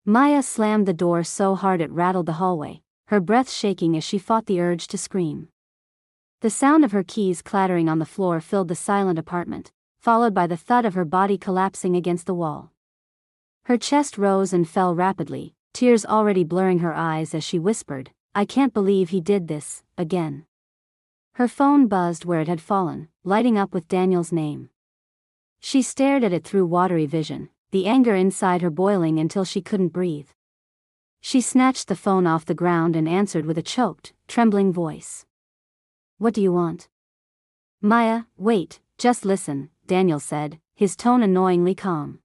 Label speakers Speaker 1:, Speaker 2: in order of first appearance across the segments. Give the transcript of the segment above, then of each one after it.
Speaker 1: Maya slammed the door so hard it rattled the hallway, her breath shaking as she fought the urge to scream. The sound of her keys clattering on the floor filled the silent apartment, followed by the thud of her body collapsing against the wall. Her chest rose and fell rapidly, tears already blurring her eyes as she whispered, "I can't believe he did this, again." Her phone buzzed where it had fallen, lighting up with Daniel's name. She stared at it through watery vision, the anger inside her boiling until she couldn't breathe. She snatched the phone off the ground and answered with a choked, trembling voice. "What do you want?" "Maya, wait, just listen," Daniel said, his tone annoyingly calm.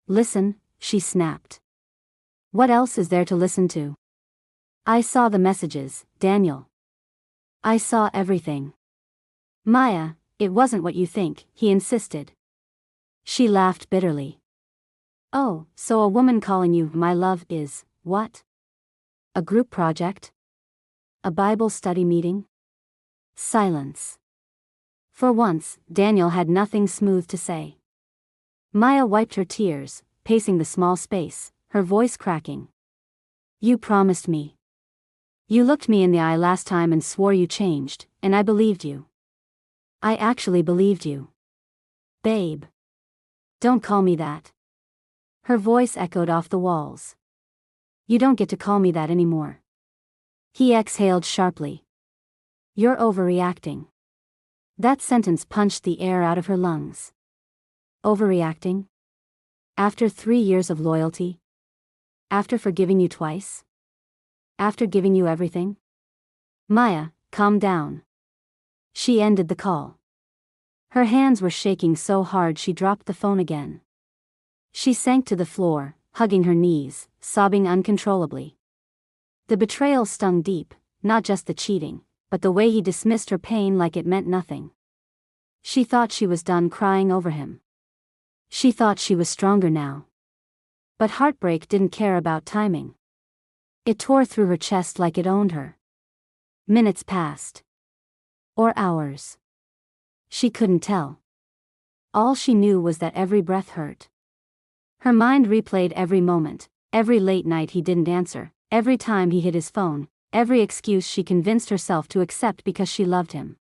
Speaker 1: "Listen," she snapped. "What else is there to listen to?" "I saw the messages, Daniel. I saw everything." "Maya, it wasn't what you think," he insisted. She laughed bitterly. "Oh, so a woman calling you my love is, what? A group project? A Bible study meeting?" Silence. For once, Daniel had nothing smooth to say. Maya wiped her tears, pacing the small space, her voice cracking. "You promised me. You looked me in the eye last time and swore you changed, and I believed you. I actually believed you. Babe. Don't call me that." Her voice echoed off the walls. "You don't get to call me that anymore." He exhaled sharply. "You're overreacting." That sentence punched the air out of her lungs. Overreacting? After 3 years of loyalty? After forgiving you twice? After giving you everything? "Maya, calm down." She ended the call. Her hands were shaking so hard she dropped the phone again. She sank to the floor, hugging her knees, sobbing uncontrollably. The betrayal stung deep, not just the cheating, but the way he dismissed her pain like it meant nothing. She thought she was done crying over him. She thought she was stronger now. But heartbreak didn't care about timing. It tore through her chest like it owned her. Minutes passed. Or hours. She couldn't tell. All she knew was that every breath hurt. Her mind replayed every moment, every late night he didn't answer, every time he hid his phone, every excuse she convinced herself to accept because she loved him.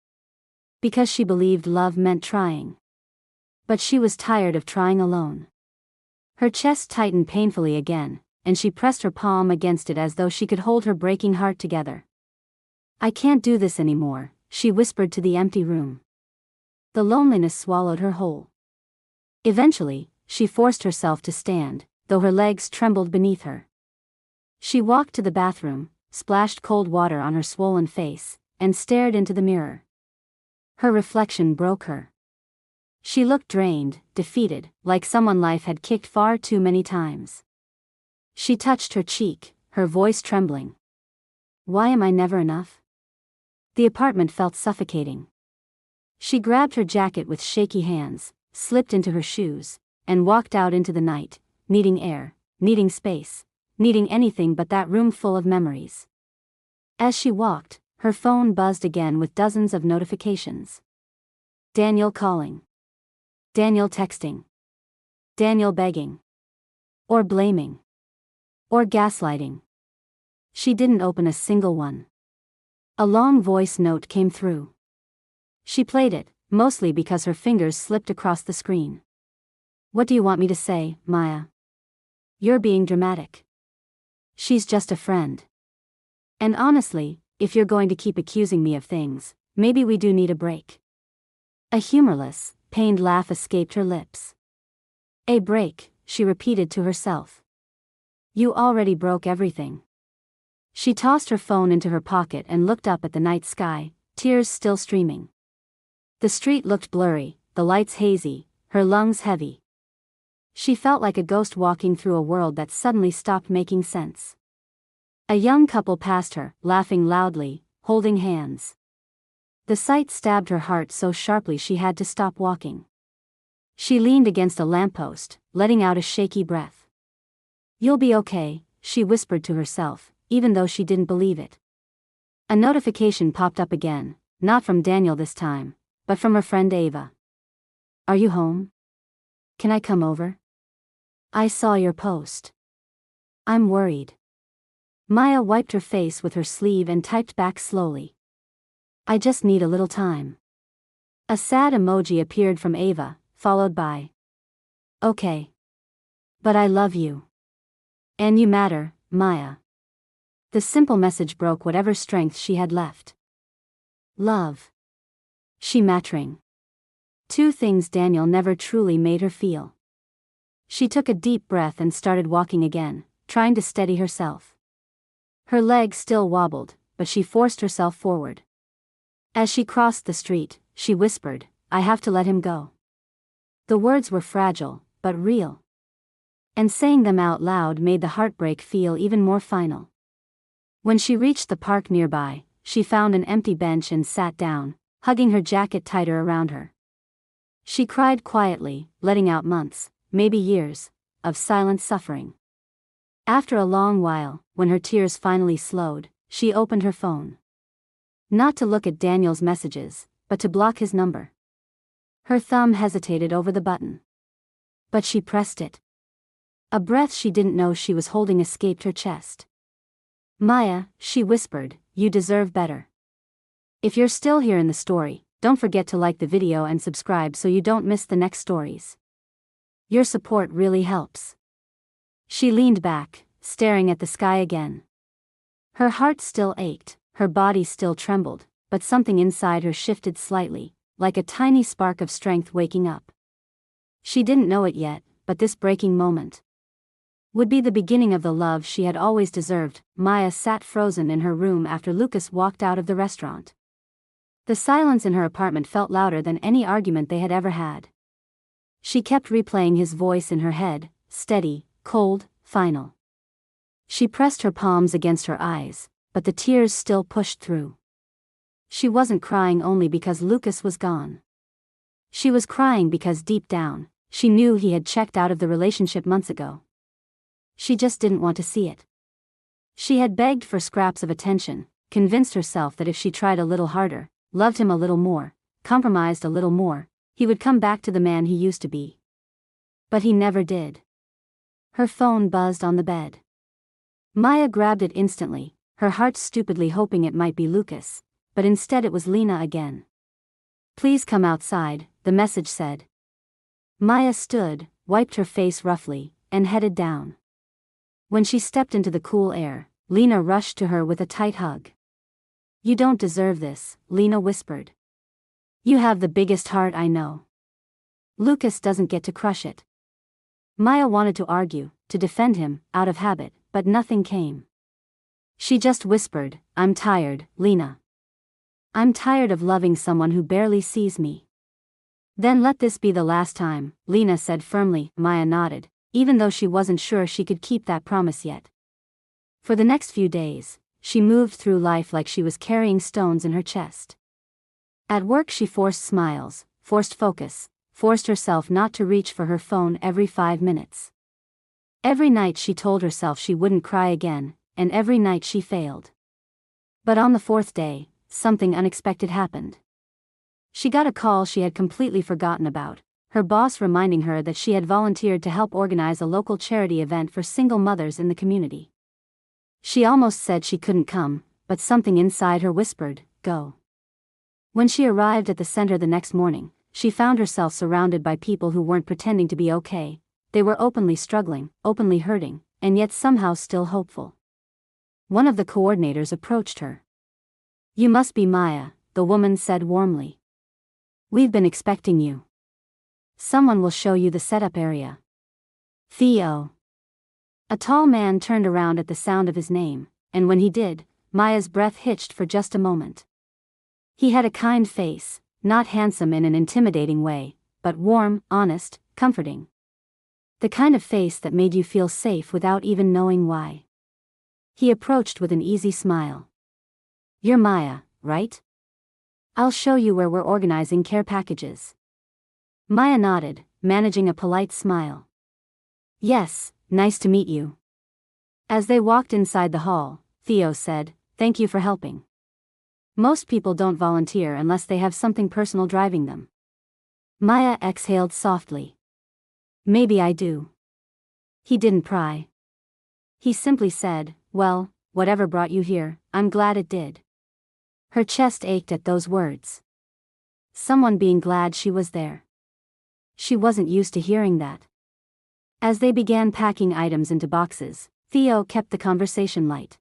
Speaker 1: Because she believed love meant trying. But she was tired of trying alone. Her chest tightened painfully again, and she pressed her palm against it as though she could hold her breaking heart together. "I can't do this anymore," she whispered to the empty room. The loneliness swallowed her whole. Eventually, she forced herself to stand, though her legs trembled beneath her. She walked to the bathroom, splashed cold water on her swollen face, and stared into the mirror. Her reflection broke her. She looked drained, defeated, like someone life had kicked far too many times. She touched her cheek, her voice trembling. "Why am I never enough?" The apartment felt suffocating. She grabbed her jacket with shaky hands, slipped into her shoes, and walked out into the night, needing air, needing space, needing anything but that room full of memories. As she walked, her phone buzzed again with dozens of notifications. Daniel calling. Daniel texting. Daniel begging. Or blaming. Or gaslighting. She didn't open a single one. A long voice note came through. She played it, mostly because her fingers slipped across the screen. "What do you want me to say, Maya? You're being dramatic. She's just a friend. And honestly, if you're going to keep accusing me of things, maybe we do need a break." A humorless, pained laugh escaped her lips. "A break," she repeated to herself. "You already broke everything." She tossed her phone into her pocket and looked up at the night sky, tears still streaming. The street looked blurry, the lights hazy, her lungs heavy. She felt like a ghost walking through a world that suddenly stopped making sense. A young couple passed her, laughing loudly, holding hands. The sight stabbed her heart so sharply she had to stop walking. She leaned against a lamppost, letting out a shaky breath. "You'll be okay," she whispered to herself, even though she didn't believe it. A notification popped up again, not from Daniel this time, but from her friend Ava. "Are you home? Can I come over? I saw your post." I'm worried. Maya wiped her face with her sleeve and typed back slowly. I just need a little time. A sad emoji appeared from Ava, followed by, okay. But I love you. And you matter, Maya. The simple message broke whatever strength she had left. Love. She mattering. Two things Daniel never truly made her feel. She took a deep breath and started walking again, trying to steady herself. Her legs still wobbled, but she forced herself forward. As she crossed the street, she whispered, I have to let him go. The words were fragile, but real. And saying them out loud made the heartbreak feel even more final. When she reached the park nearby, she found an empty bench and sat down, hugging her jacket tighter around her. She cried quietly, letting out months, maybe years, of silent suffering. After a long while, when her tears finally slowed, she opened her phone. Not to look at Daniel's messages, but to block his number. Her thumb hesitated over the button. But she pressed it. A breath she didn't know she was holding escaped her chest. Maya, she whispered, you deserve better. If you're still here in the story, don't forget to like the video and subscribe so you don't miss the next stories. Your support really helps. She leaned back, staring at the sky again. Her heart still ached, her body still trembled, but something inside her shifted slightly, like a tiny spark of strength waking up. She didn't know it yet, but this breaking moment would be the beginning of the love she had always deserved. Maya sat frozen in her room after Lucas walked out of the restaurant. The silence in her apartment felt louder than any argument they had ever had. She kept replaying his voice in her head, steady, cold, final. She pressed her palms against her eyes, but the tears still pushed through. She wasn't crying only because Lucas was gone. She was crying because deep down, she knew he had checked out of the relationship months ago. She just didn't want to see it. She had begged for scraps of attention, convinced herself that if she tried a little harder, loved him a little more, compromised a little more, he would come back to the man he used to be. But he never did. Her phone buzzed on the bed. Maya grabbed it instantly, her heart stupidly hoping it might be Lucas, but instead it was Lena again. Please come outside, the message said. Maya stood, wiped her face roughly, and headed down. When she stepped into the cool air, Lena rushed to her with a tight hug. You don't deserve this, Lena whispered. You have the biggest heart I know. Lucas doesn't get to crush it. Maya wanted to argue, to defend him, out of habit, but nothing came. She just whispered, I'm tired, Lena. I'm tired of loving someone who barely sees me. Then let this be the last time, Lena said firmly. Maya nodded, even though she wasn't sure she could keep that promise yet. For the next few days, she moved through life like she was carrying stones in her chest. At work she forced smiles, forced focus, forced herself not to reach for her phone every 5 minutes. Every night she told herself she wouldn't cry again, and every night she failed. But on the 4th day, something unexpected happened. She got a call she had completely forgotten about, her boss reminding her that she had volunteered to help organize a local charity event for single mothers in the community. She almost said she couldn't come, but something inside her whispered, go. When she arrived at the center the next morning, she found herself surrounded by people who weren't pretending to be okay. They were openly struggling, openly hurting, and yet somehow still hopeful. One of the coordinators approached her. You must be Maya, the woman said warmly. We've been expecting you. Someone will show you the setup area. Theo. A tall man turned around at the sound of his name, and when he did, Maya's breath hitched for just a moment. He had a kind face, not handsome in an intimidating way, but warm, honest, comforting. The kind of face that made you feel safe without even knowing why. He approached with an easy smile. You're Maya, right? I'll show you where we're organizing care packages. Maya nodded, managing a polite smile. Yes, nice to meet you. As they walked inside the hall, Theo said, thank you for helping. Most people don't volunteer unless they have something personal driving them. Maya exhaled softly. Maybe I do. He didn't pry. He simply said, "Well, whatever brought you here, I'm glad it did." Her chest ached at those words. Someone being glad she was there. She wasn't used to hearing that. As they began packing items into boxes, Theo kept the conversation light.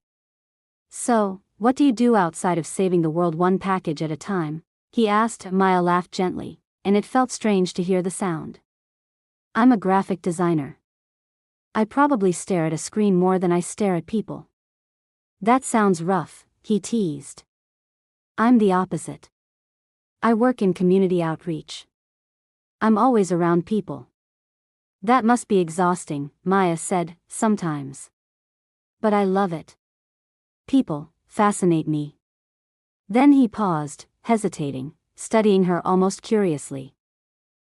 Speaker 1: "So, what do you do outside of saving the world one package at a time?" he asked. Maya laughed gently, and it felt strange to hear the sound. "I'm a graphic designer. I probably stare at a screen more than I stare at people." "That sounds rough," he teased. "I'm the opposite. I work in community outreach. I'm always around people." "That must be exhausting," Maya said, "sometimes. But I love it. People fascinate me." Then he paused, hesitating, studying her almost curiously.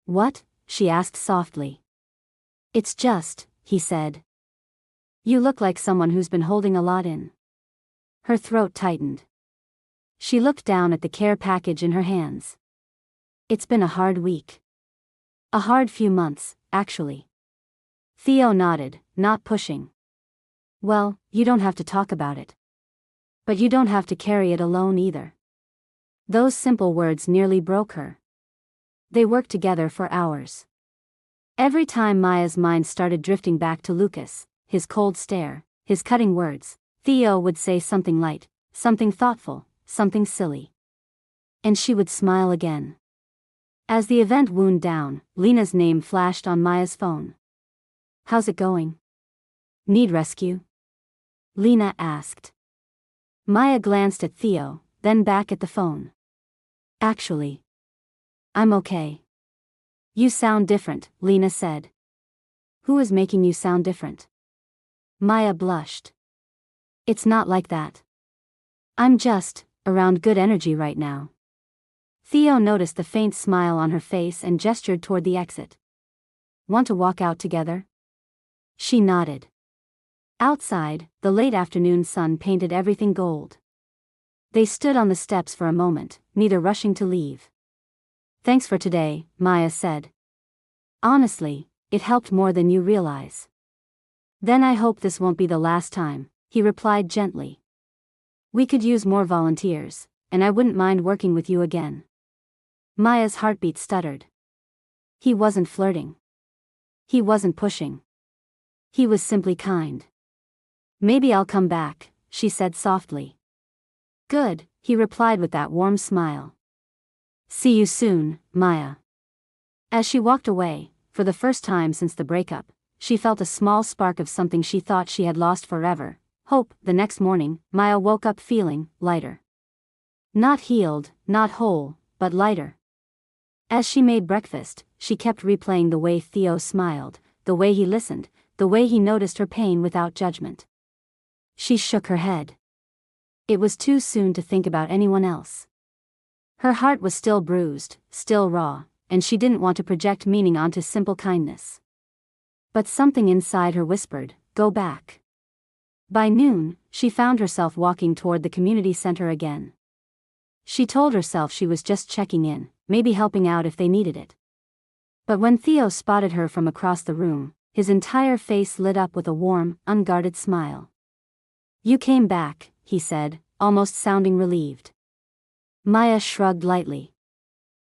Speaker 1: "What?" she asked softly. "It's just," he said. "You look like someone who's been holding a lot in." Her throat tightened. She looked down at the care package in her hands. "It's been a hard week. A hard few months, actually." Theo nodded, not pushing. "Well, you don't have to talk about it. But you don't have to carry it alone either." Those simple words nearly broke her. They worked together for hours. Every time Maya's mind started drifting back to Lucas, his cold stare, his cutting words, Theo would say something light, something thoughtful, something silly. And she would smile again. As the event wound down, Lena's name flashed on Maya's phone. "How's it going? Need rescue?" Lena asked. Maya glanced at Theo, then back at the phone. "Actually, I'm okay." "You sound different," Lena said. "Who is making you sound different?" Maya blushed. "It's not like that. I'm just around good energy right now." Theo noticed the faint smile on her face and gestured toward the exit. "Want to walk out together?" She nodded. Outside, the late afternoon sun painted everything gold. They stood on the steps for a moment, neither rushing to leave. "Thanks for today," Maya said. "Honestly, it helped more than you realize." "Then I hope this won't be the last time," he replied gently. "We could use more volunteers, and I wouldn't mind working with you again." Maya's heartbeat stuttered. He wasn't flirting. He wasn't pushing. He was simply kind. "Maybe I'll come back," she said softly. "Good," he replied with that warm smile. "See you soon, Maya." As she walked away, for the first time since the breakup, she felt a small spark of something she thought she had lost forever, hope. The next morning, Maya woke up feeling lighter. Not healed, not whole, but lighter. As she made breakfast, she kept replaying the way Theo smiled, the way he listened, the way he noticed her pain without judgment. She shook her head. It was too soon to think about anyone else. Her heart was still bruised, still raw, and she didn't want to project meaning onto simple kindness. But something inside her whispered, "Go back." By noon, she found herself walking toward the community center again. She told herself she was just checking in, maybe helping out if they needed it. But when Theo spotted her from across the room, his entire face lit up with a warm, unguarded smile. "You came back," he said, almost sounding relieved. Maya shrugged lightly.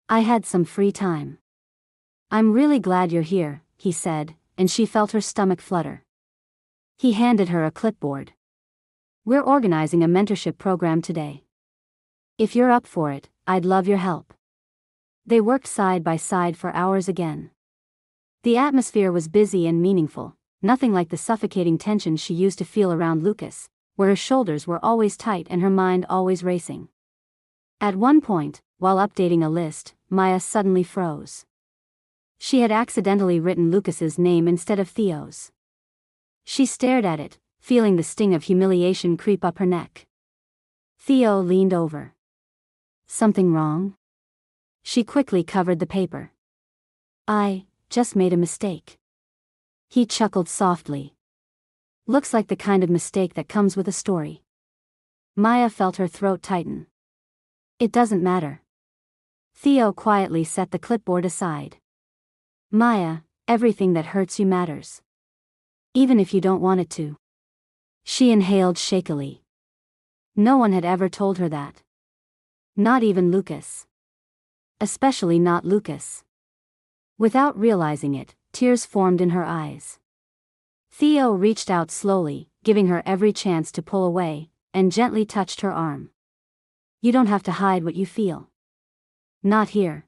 Speaker 1: "I had some free time." "I'm really glad you're here," he said, and she felt her stomach flutter. He handed her a clipboard. "We're organizing a mentorship program today. If you're up for it, I'd love your help." They worked side by side for hours again. The atmosphere was busy and meaningful, nothing like the suffocating tension she used to feel around Lucas, where her shoulders were always tight and her mind always racing. At one point, while updating a list, Maya suddenly froze. She had accidentally written Lucas's name instead of Theo's. She stared at it, feeling the sting of humiliation creep up her neck. Theo leaned over. "Something wrong?" She quickly covered the paper. "I just made a mistake." He chuckled softly. "Looks like the kind of mistake that comes with a story." Maya felt her throat tighten. "It doesn't matter." Theo quietly set the clipboard aside. "Maya, everything that hurts you matters. Even if you don't want it to." She inhaled shakily. No one had ever told her that. Not even Lucas. Especially not Lucas. Without realizing it, tears formed in her eyes. Theo reached out slowly, giving her every chance to pull away, and gently touched her arm. You don't have to hide what you feel. Not here.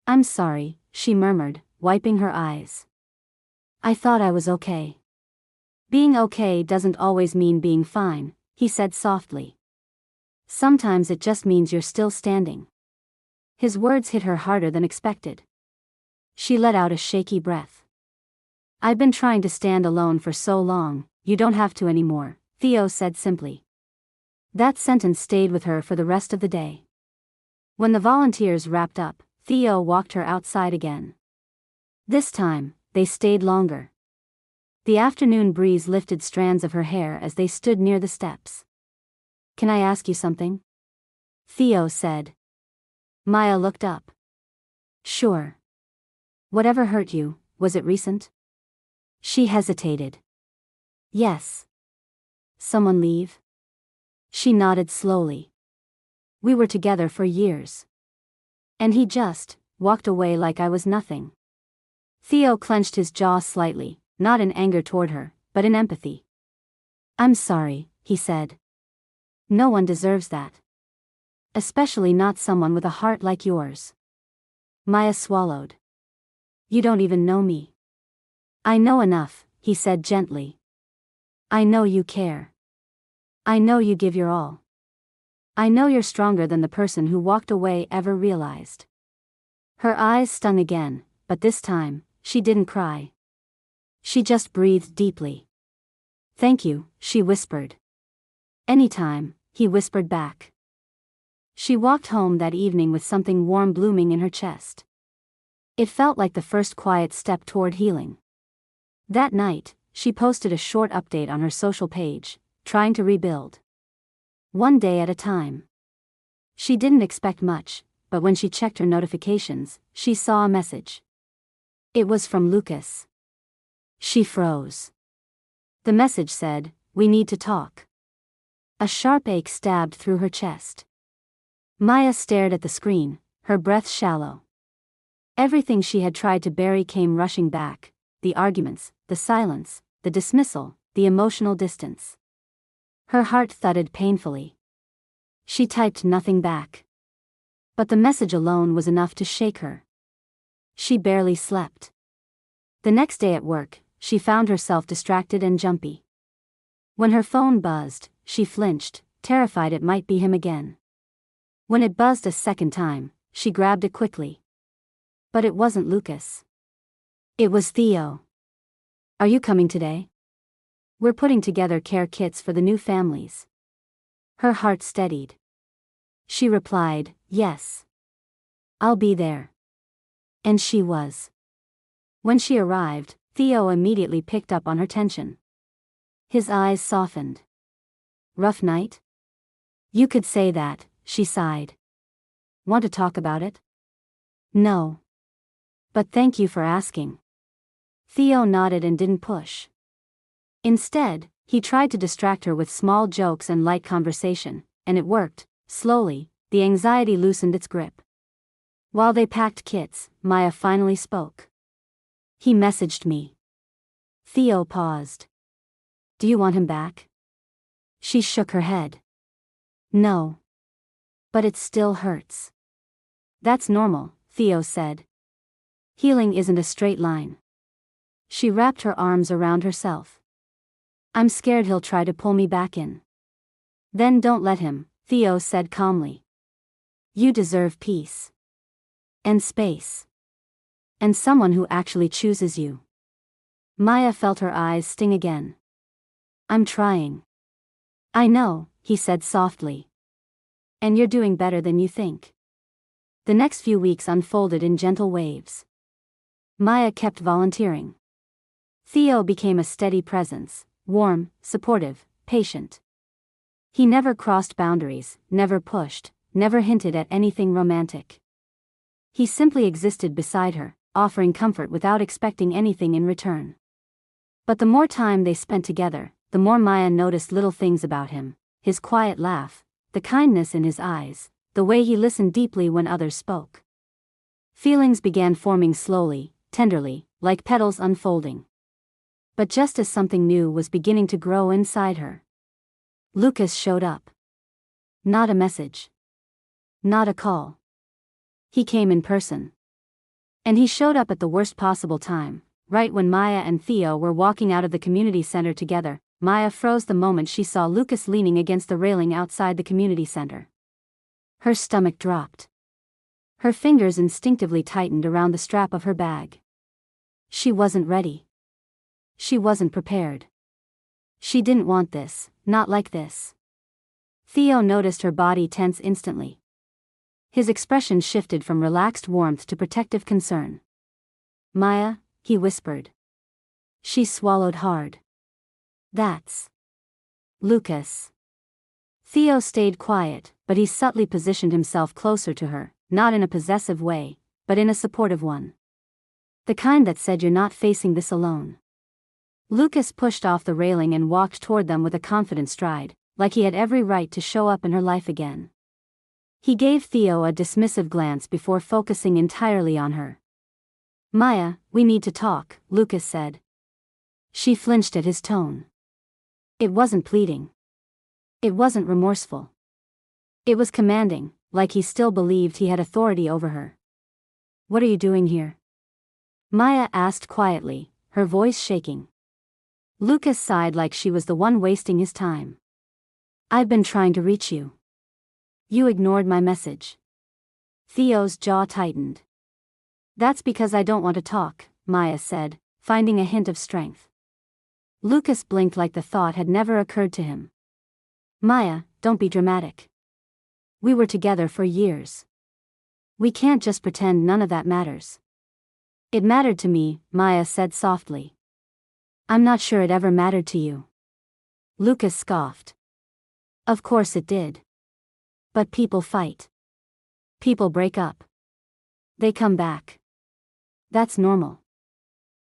Speaker 1: I'm sorry, she murmured, wiping her eyes. I thought I was okay. Being okay doesn't always mean being fine, he said softly. Sometimes it just means you're still standing. His words hit her harder than expected. She let out a shaky breath. I've been trying to stand alone for so long, you don't have to anymore, Theo said simply. That sentence stayed with her for the rest of the day. When the volunteers wrapped up, Theo walked her outside again. This time, they stayed longer. The afternoon breeze lifted strands of her hair as they stood near the steps. Can I ask you something? Theo said. Maya looked up. Sure. Whatever hurt you, was it recent? She hesitated. Yes. Someone leave? She nodded slowly. We were together for years. And he just walked away like I was nothing. Theo clenched his jaw slightly, not in anger toward her, but in empathy. I'm sorry, he said. No one deserves that. Especially not someone with a heart like yours. Maya swallowed. You don't even know me. I know enough, he said gently. I know you care. I know you give your all. I know you're stronger than the person who walked away ever realized. Her eyes stung again, but this time, she didn't cry. She just breathed deeply. Thank you, she whispered. Anytime, he whispered back. She walked home that evening with something warm blooming in her chest. It felt like the first quiet step toward healing. That night, she posted a short update on her social page, trying to rebuild. One day at a time. She didn't expect much, but when she checked her notifications, she saw a message. It was from Lucas. She froze. The message said, "We need to talk." A sharp ache stabbed through her chest. Maya stared at the screen, her breath shallow. Everything she had tried to bury came rushing back, the arguments, the silence, the dismissal, the emotional distance. Her heart thudded painfully. She typed nothing back. But the message alone was enough to shake her. She barely slept. The next day at work, she found herself distracted and jumpy. When her phone buzzed, she flinched, terrified it might be him again. When it buzzed a second time, she grabbed it quickly. But it wasn't Lucas. It was Theo. Are you coming today? We're putting together care kits for the new families. Her heart steadied. She replied, yes. I'll be there. And she was. When she arrived, Theo immediately picked up on her tension. His eyes softened. Rough night? You could say that, she sighed. Want to talk about it? No. But thank you for asking. Theo nodded and didn't push. Instead, he tried to distract her with small jokes and light conversation, and it worked. Slowly, the anxiety loosened its grip. While they packed kits, Maya finally spoke. He messaged me. Theo paused. Do you want him back? She shook her head. No. But it still hurts. That's normal, Theo said. Healing isn't a straight line. She wrapped her arms around herself. I'm scared he'll try to pull me back in. Then don't let him, Theo said calmly. You deserve peace. And space. And someone who actually chooses you. Maya felt her eyes sting again. I'm trying. I know, he said softly. And you're doing better than you think. The next few weeks unfolded in gentle waves. Maya kept volunteering. Theo became a steady presence, warm, supportive, patient. He never crossed boundaries, never pushed, never hinted at anything romantic. He simply existed beside her, offering comfort without expecting anything in return. But the more time they spent together, the more Maya noticed little things about him: his quiet laugh, the kindness in his eyes, the way he listened deeply when others spoke. Feelings began forming slowly, tenderly, like petals unfolding. But just as something new was beginning to grow inside her, Lucas showed up. Not a message. Not a call. He came in person. And he showed up at the worst possible time, right when Maya and Theo were walking out of the community center together. Maya froze the moment she saw Lucas leaning against the railing outside the community center. Her stomach dropped. Her fingers instinctively tightened around the strap of her bag. She wasn't ready. She wasn't prepared. She didn't want this, not like this. Theo noticed her body tense instantly. His expression shifted from relaxed warmth to protective concern. "Maya," he whispered. She swallowed hard. "That's Lucas." Theo stayed quiet, but he subtly positioned himself closer to her, not in a possessive way, but in a supportive one. The kind that said, "You're not facing this alone." Lucas pushed off the railing and walked toward them with a confident stride, like he had every right to show up in her life again. He gave Theo a dismissive glance before focusing entirely on her. "Maya, we need to talk," Lucas said. She flinched at his tone. It wasn't pleading. It wasn't remorseful. It was commanding, like he still believed he had authority over her. "What are you doing here?" Maya asked quietly, her voice shaking. Lucas sighed like she was the one wasting his time. "I've been trying to reach you. You ignored my message." Theo's jaw tightened. "That's because I don't want to talk," Maya said, finding a hint of strength. Lucas blinked like the thought had never occurred to him. "Maya, don't be dramatic. We were together for years. We can't just pretend none of that matters." "It mattered to me," Maya said softly. "I'm not sure it ever mattered to you." Lucas scoffed. "Of course it did. But people fight. People break up. They come back. That's normal."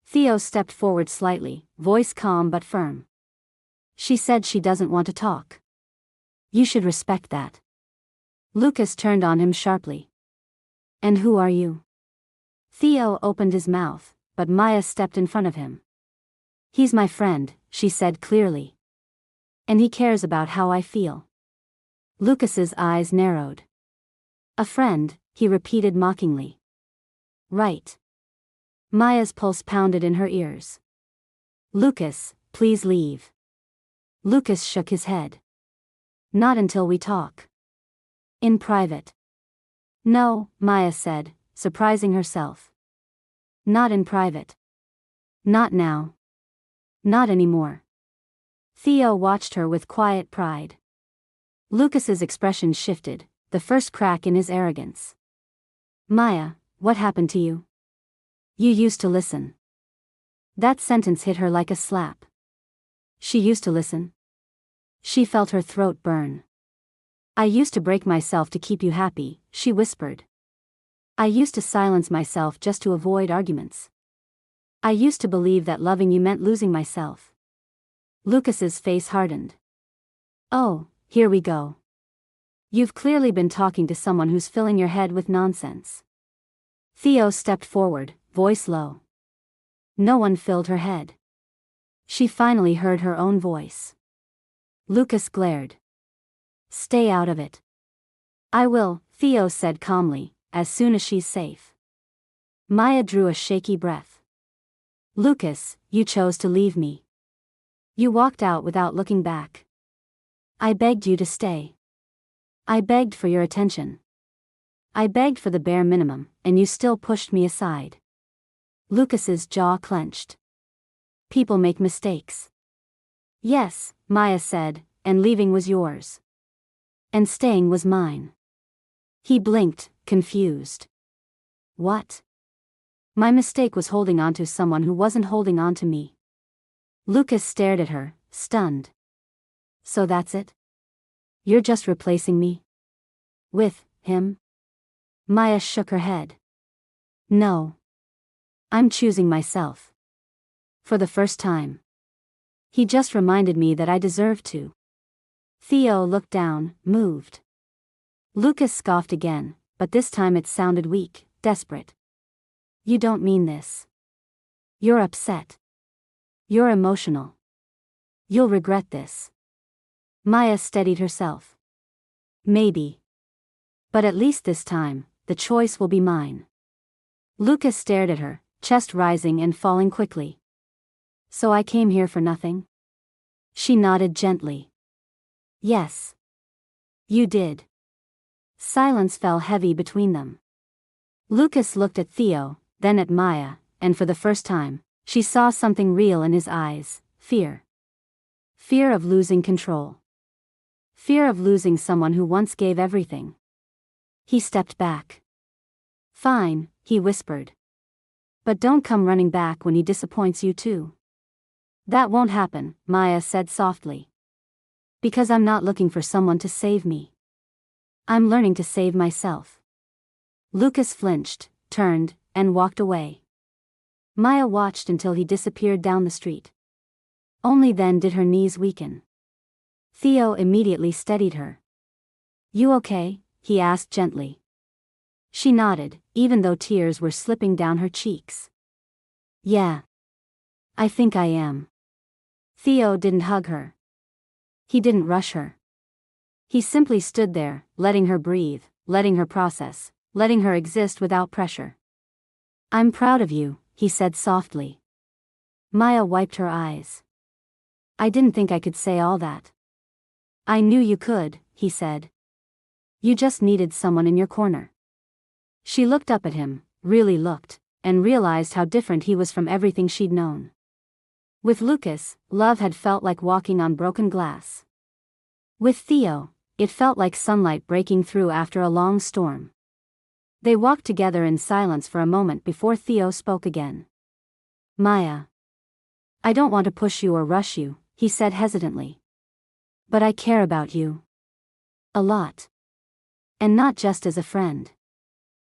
Speaker 1: Theo stepped forward slightly, voice calm but firm. "She said she doesn't want to talk. You should respect that." Lucas turned on him sharply. "And who are you?" Theo opened his mouth, but Maya stepped in front of him. "He's my friend," she said clearly. "And he cares about how I feel." Lucas's eyes narrowed. "A friend," he repeated mockingly. "Right." Maya's pulse pounded in her ears. "Lucas, please leave." Lucas shook his head. "Not until we talk. In private." "No," Maya said, surprising herself. "Not in private. Not now. Not anymore." Theo watched her with quiet pride. Lucas's expression shifted, the first crack in his arrogance. "Maya, what happened to you? You used to listen." That sentence hit her like a slap. She used to listen? She felt her throat burn. "I used to break myself to keep you happy," she whispered. "I used to silence myself just to avoid arguments. I used to believe that loving you meant losing myself." Lucas's face hardened. "Oh, here we go. You've clearly been talking to someone who's filling your head with nonsense." Theo stepped forward, voice low. No one filled her head. She finally heard her own voice. Lucas glared. "Stay out of it." "I will," Theo said calmly, "as soon as she's safe." Maya drew a shaky breath. "Lucas, you chose to leave me. You walked out without looking back. I begged you to stay. I begged for your attention. I begged for the bare minimum, and you still pushed me aside." Lucas's jaw clenched. "People make mistakes." "Yes," Maya said, "and leaving was yours. And staying was mine." He blinked, confused. "What?" "My mistake was holding on to someone who wasn't holding on to me." Lucas stared at her, stunned. "So that's it? You're just replacing me with him?" Maya shook her head. "No. I'm choosing myself. For the first time." He just reminded me that I deserve to. Theo looked down, moved. Lucas scoffed again, but this time it sounded weak, desperate. You don't mean this. You're upset. You're emotional. You'll regret this. Maya steadied herself. Maybe. But at least this time, the choice will be mine. Lucas stared at her, chest rising and falling quickly. So I came here for nothing? She nodded gently. Yes. You did. Silence fell heavy between them. Lucas looked at Theo, then at Maya, and for the first time, she saw something real in his eyes: fear. Fear of losing control. Fear of losing someone who once gave everything. He stepped back. Fine, he whispered. But don't come running back when he disappoints you too. That won't happen, Maya said softly. Because I'm not looking for someone to save me. I'm learning to save myself. Lucas flinched, turned, and walked away. Maya watched until he disappeared down the street. Only then did her knees weaken. Theo immediately steadied her. You okay? He asked gently. She nodded, even though tears were slipping down her cheeks. Yeah. I think I am. Theo didn't hug her. He didn't rush her. He simply stood there, letting her breathe, letting her process, letting her exist without pressure. I'm proud of you, he said softly. Maya wiped her eyes. I didn't think I could say all that. I knew you could, he said. You just needed someone in your corner. She looked up at him, really looked, and realized how different he was from everything she'd known. With Lucas, love had felt like walking on broken glass. With Theo, it felt like sunlight breaking through after a long storm. They walked together in silence for a moment before Theo spoke again. Maya. I don't want to push you or rush you, he said hesitantly. But I care about you. A lot. And not just as a friend.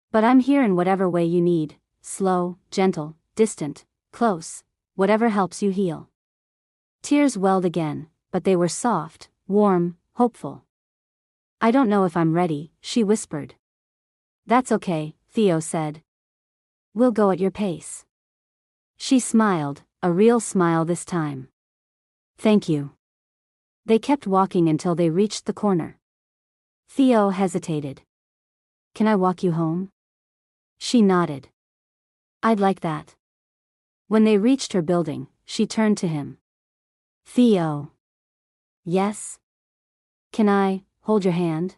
Speaker 1: But I'm here in whatever way you need, slow, gentle, distant, close, whatever helps you heal. Tears welled again, but they were soft, warm, hopeful. I don't know if I'm ready, she whispered. That's okay, Theo said. We'll go at your pace. She smiled, a real smile this time. Thank you. They kept walking until they reached the corner. Theo hesitated. Can I walk you home? She nodded. I'd like that. When they reached her building, she turned to him. Theo. Yes? Can I hold your hand?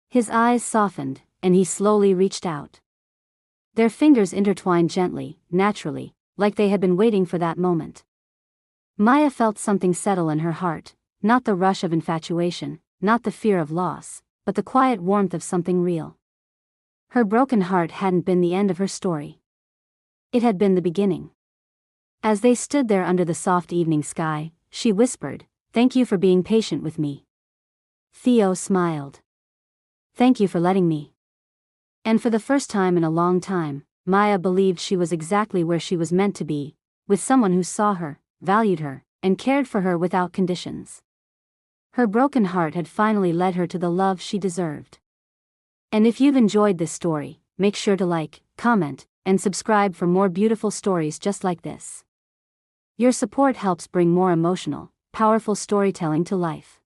Speaker 1: His eyes softened, and he slowly reached out. Their fingers intertwined gently, naturally, like they had been waiting for that moment. Maya felt something settle in her heart, not the rush of infatuation, not the fear of loss, but the quiet warmth of something real. Her broken heart hadn't been the end of her story. It had been the beginning. As they stood there under the soft evening sky, she whispered, "Thank you for being patient with me." Theo smiled. "Thank you for letting me." And for the first time in a long time, Maya believed she was exactly where she was meant to be, with someone who saw her, valued her, and cared for her without conditions. Her broken heart had finally led her to the love she deserved. And if you've enjoyed this story, make sure to like, comment, and subscribe for more beautiful stories just like this. Your support helps bring more emotional, powerful storytelling to life.